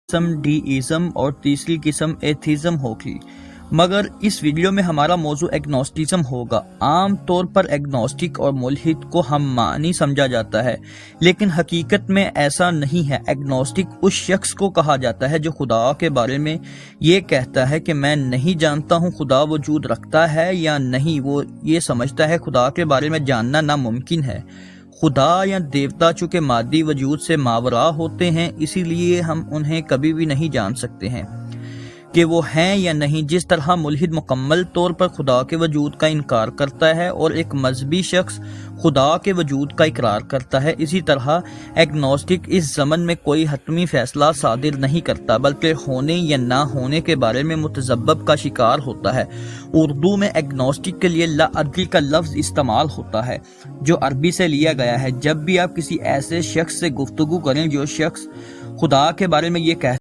قسم ڈیئزم اور تیسری قسم ایتھیزم ہوگی، مگر اس ویڈیو میں ہمارا موضوع ایگنوسٹزم ہوگا۔ عام طور پر ایگنوسٹک اور ملحد کو ہم معنی سمجھا جاتا ہے، لیکن حقیقت میں ایسا نہیں ہے۔ ایگنوسٹک اس شخص کو کہا جاتا ہے جو خدا کے بارے میں یہ کہتا ہے کہ میں نہیں جانتا ہوں خدا وجود رکھتا ہے یا نہیں۔ وہ یہ سمجھتا ہے خدا کے بارے میں جاننا ناممکن ہے۔ خدا یا دیوتا چونکہ مادی وجود سے ماورا ہوتے ہیں، اسی لیے ہم انہیں کبھی بھی نہیں جان سکتے ہیں کہ وہ ہیں یا نہیں۔ جس طرح ملحد مکمل طور پر خدا کے وجود کا انکار کرتا ہے اور ایک مذہبی شخص خدا کے وجود کا اقرار کرتا ہے، اسی طرح ایگنوسٹک اس ضمن میں کوئی حتمی فیصلہ صادر نہیں کرتا، بلکہ ہونے یا نہ ہونے کے بارے میں متذبذب کا شکار ہوتا ہے۔ اردو میں ایگنوسٹک کے لیے لا ادری کا لفظ استعمال ہوتا ہے، جو عربی سے لیا گیا ہے۔ جب بھی آپ کسی ایسے شخص سے گفتگو کریں جو شخص خدا کے بارے میں یہ کہتا